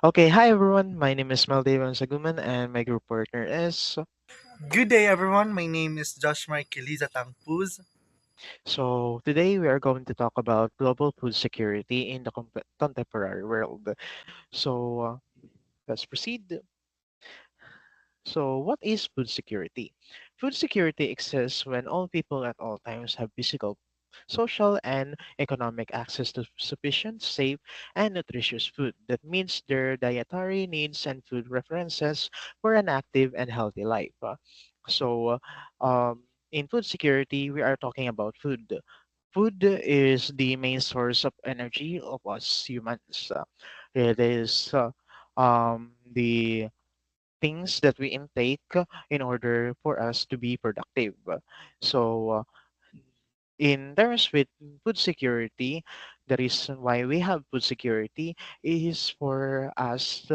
Okay, hi everyone. My name is Maldevan Saguman and my group partner is. Good day, everyone. My name is Josh Marqueliza Tangpuz. So today we are going to talk about global food security in the contemporary world. So let's proceed. So what is food security? Food security exists when all people at all times have physical, social, and economic access to sufficient, safe, and nutritious food that meets their dietary needs and food preferences for an active and healthy life. So, in food security, we are talking about food. Food is the main source of energy of us humans. It is the things that we intake in order for us to be productive. So, in terms with food security, the reason why we have food security is for us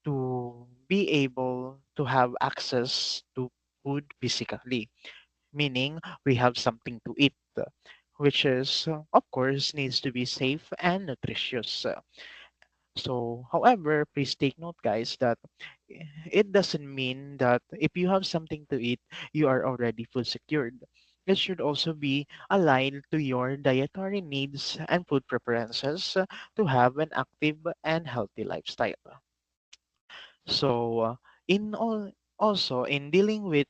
to be able to have access to food physically, meaning we have something to eat, which is, of course, needs to be safe and nutritious. So, however, please take note, guys, that it doesn't mean that if you have something to eat, you are already food secured. It should also be aligned to your dietary needs and food preferences to have an active and healthy lifestyle. So, in all, also in dealing with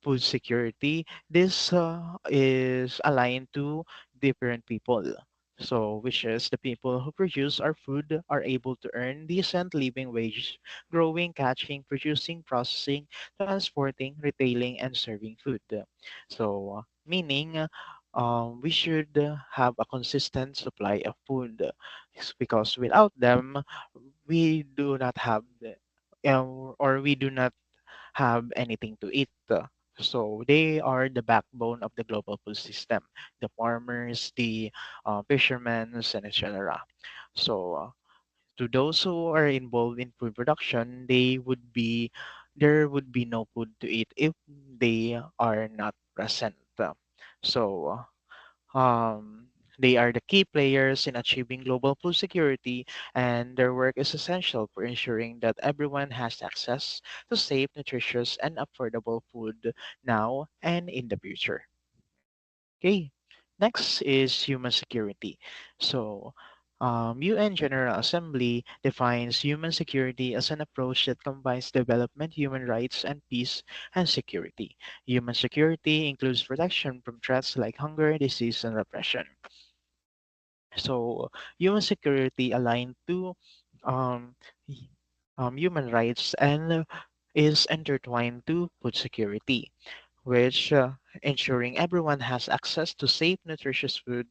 food security, this is aligned to different people. So, which is the people who produce our food are able to earn decent living wage, growing, catching, producing, processing, transporting, retailing, and serving food. So, meaning we should have a consistent supply of food because without them, we do not have or we do not have anything to eat. So they are the backbone of the global food system, the farmers, the fishermen, and etc. So to those who are involved in food production, there would be no food to eat if they are not present. So they are the key players in achieving global food security, and their work is essential for ensuring that everyone has access to safe, nutritious, and affordable food now and in the future. Okay, next is human security. So, UN General Assembly defines human security as an approach that combines development, human rights, and peace and security. Human security includes protection from threats like hunger, disease, and repression. So human security aligned to um, h- human rights and is intertwined to food security, which ensuring everyone has access to safe, nutritious food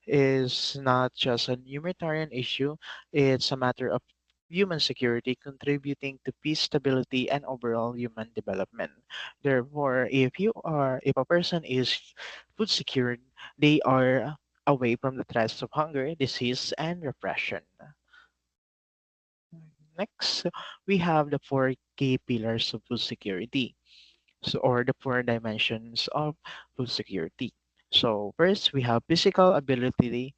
is not just a humanitarian issue, it's a matter of human security contributing to peace, stability, and overall human development. Therefore, if a person is food secured, they are away from the threats of hunger, disease, and repression. Next, we have the four key pillars of food security, so, or the four dimensions of food security. So first, we have ability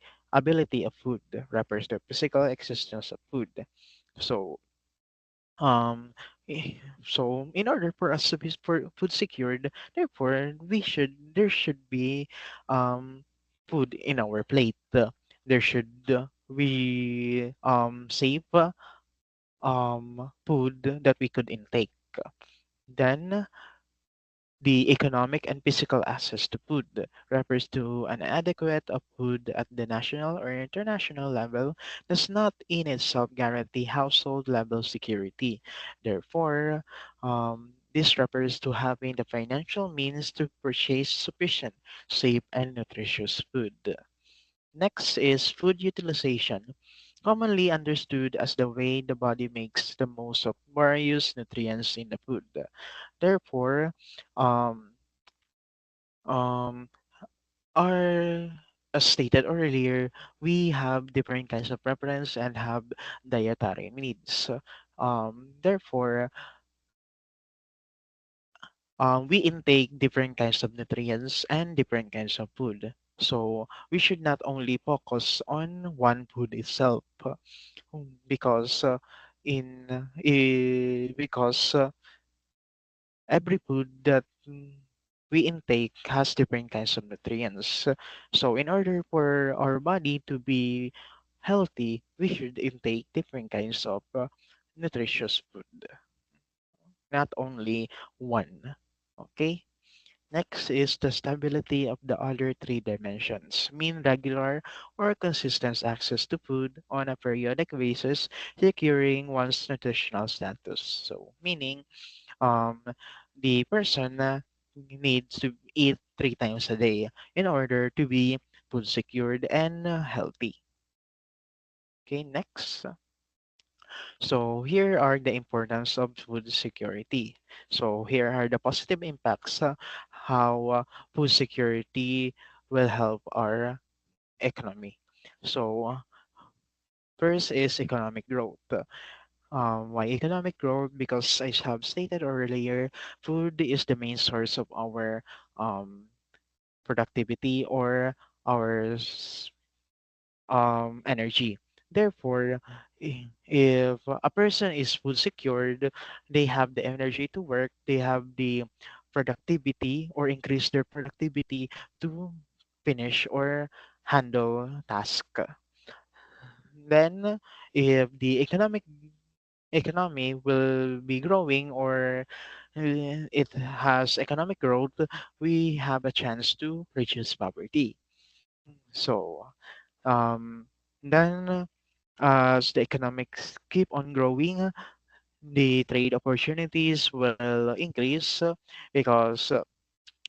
of food refers to physical existence of food. So um so in order for us to be food secured, therefore there should be food in our plate. There should be safe food that we could intake. Then the economic and physical access to food refers to an adequate of food at the national or international level does not in itself guarantee household level security. Therefore, this refers to having the financial means to purchase sufficient, safe, and nutritious food. Next is food utilization, commonly understood as the way the body makes the most of various nutrients in the food. Therefore, um, um, our as stated earlier, we have different kinds of preference and have dietary needs. Therefore, we intake different kinds of nutrients and different kinds of food. So we should not only focus on one food itself because because every food that we intake has different kinds of nutrients. So in order for our body to be healthy, we should intake different kinds of nutritious food, not only one. Okay? Next is the stability of the other three dimensions. Mean regular or consistent access to food on a periodic basis, securing one's nutritional status. So, meaning um, the person needs to eat 3 times a day in order to be food secured and healthy. Okay, next. So here are the importance of food security. So here are the positive impacts how food security will help our economy. So first is economic growth. Why economic growth? Because I have stated earlier, food is the main source of our um, productivity or our energy. Therefore, if a person is food secured, they have the energy to work, they have the productivity or increase their productivity to finish or handle task. Then, if the economy will be growing or it has economic growth, we have a chance to reduce poverty. So, um, then as the economics keep on growing, the trade opportunities will increase because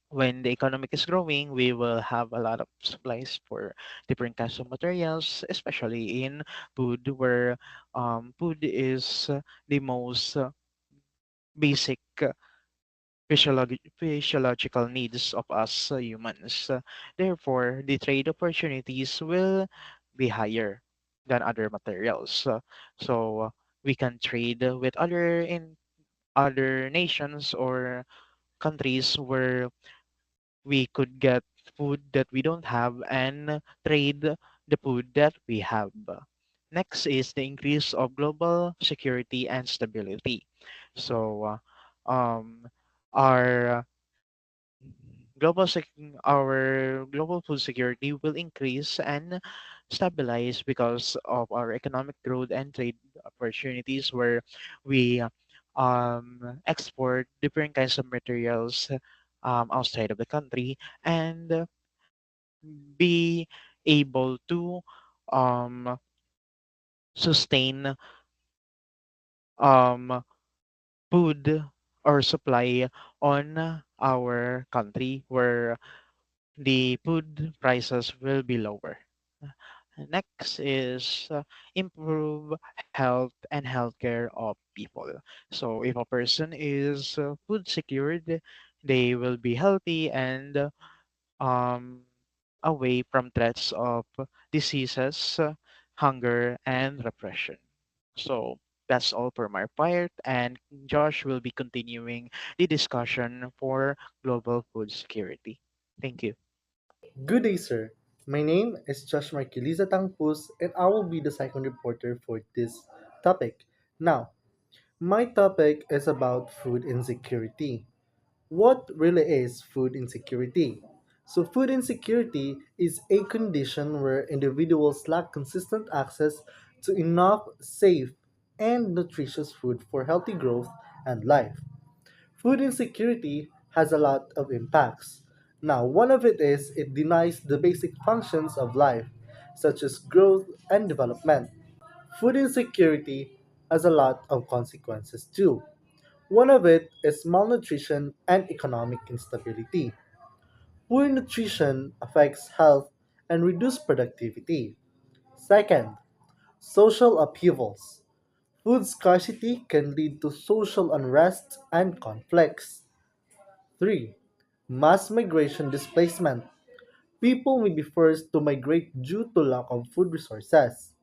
when the economic is growing, we will have a lot of supplies for different kinds of materials, especially in food, where food is the most basic physiological needs of us humans. Therefore, the trade opportunities will be higher than other materials. So we can trade with other nations or countries where we could get food that we don't have and trade the food that we have. Next is the increase of global security and stability. So, um, our our global food security will increase and stabilize because of our economic growth and trade opportunities where we export different kinds of materials outside of the country and be able to um, sustain um, food or supply on our country where the food prices will be lower. Next is improve health and healthcare of people. So if a person is food secured, they will be healthy and um, away from threats of diseases, hunger, and repression. So that's all for my part, and Josh will be continuing the discussion for global food security. Thank you. Good day, sir. My name is Josh Marquiliza Tangpus, and I will be the second reporter for this topic. Now, my topic is about food insecurity. What really is food insecurity? So, food insecurity is a condition where individuals lack consistent access to enough, safe, and nutritious food for healthy growth and life. Food insecurity has a lot of impacts. Now, one of it is it denies the basic functions of life, such as growth and development. Food insecurity has a lot of consequences too. One of it is malnutrition and economic instability. Poor nutrition affects health and reduces productivity. Second, social upheavals. Food scarcity can lead to social unrest and conflicts. 3. Mass migration displacement. People may be forced to migrate due to lack of food resources.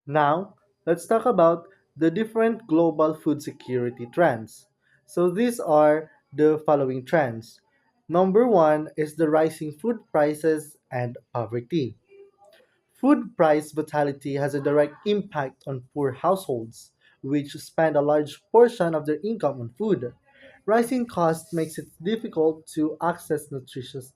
Now, let's talk about the different global food security trends. So, these are the following trends. Number one is the rising food prices and poverty. Food price volatility has a direct impact on poor households, which spend a large portion of their income on food. Rising costs makes it difficult to access nutritious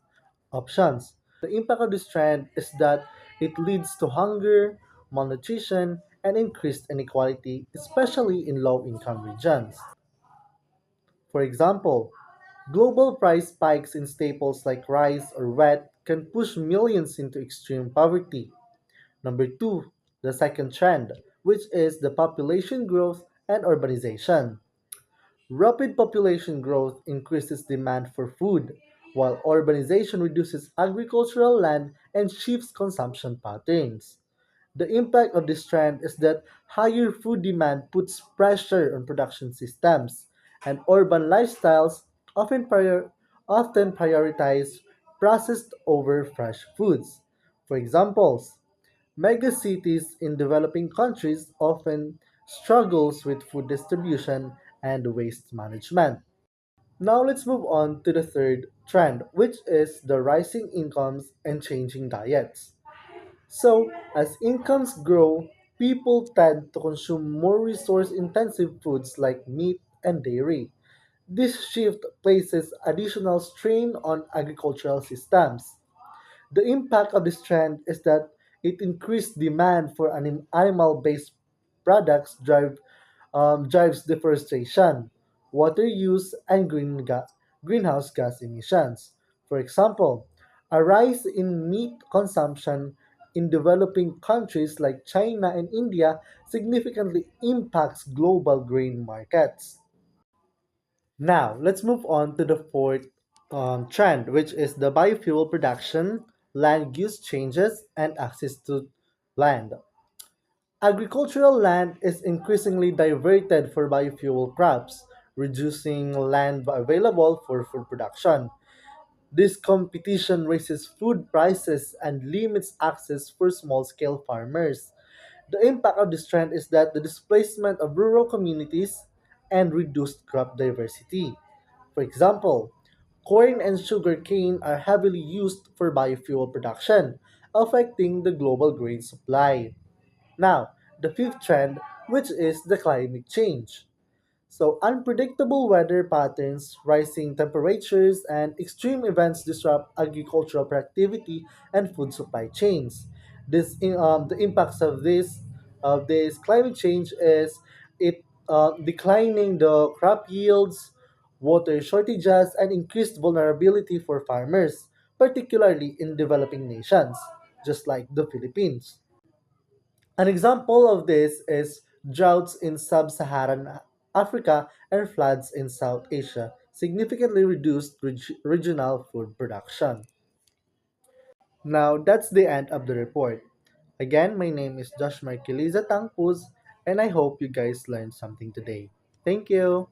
options. The impact of this trend is that it leads to hunger, malnutrition, and increased inequality, especially in low-income regions. For example, global price spikes in staples like rice or wheat can push millions into extreme poverty. Number two, the second trend, which is the population growth and urbanization. Rapid population growth increases demand for food, while urbanization reduces agricultural land and shifts consumption patterns. The impact of this trend is that higher food demand puts pressure on production systems, and urban lifestyles often, often prioritize processed over fresh foods. For examples, megacities in developing countries often struggles with food distribution and waste management. Now let's move on to the third trend, which is the rising incomes and changing diets. So, as incomes grow, people tend to consume more resource intensive foods like meat and dairy. This shift places additional strain on agricultural systems. The impact of this trend is that it increased demand for animal-based products drives deforestation, water use, and greenhouse gas emissions. For example, a rise in meat consumption in developing countries like China and India significantly impacts global grain markets. Now, let's move on to the fourth trend, which is the biofuel production, land use changes, and access to land. Agricultural land is increasingly diverted for biofuel crops, reducing land available for food production. This competition raises food prices and limits access for small scale farmers. The impact of this trend is that the displacement of rural communities and reduced crop diversity. For example, corn and sugarcane are heavily used for biofuel production, affecting the global grain supply. Now, the fifth trend, which is the climate change. So, unpredictable weather patterns, rising temperatures, and extreme events disrupt agricultural productivity and food supply chains. The impacts of this climate change is it declining the crop yields, water shortages, and increased vulnerability for farmers, particularly in developing nations, just like the Philippines. An example of this is droughts in sub-Saharan Africa and floods in South Asia significantly reduced regional food production. Now that's the end of the report. Again, my name is Josh Marquiliza Tangpuz, and I hope you guys learned something today. Thank you.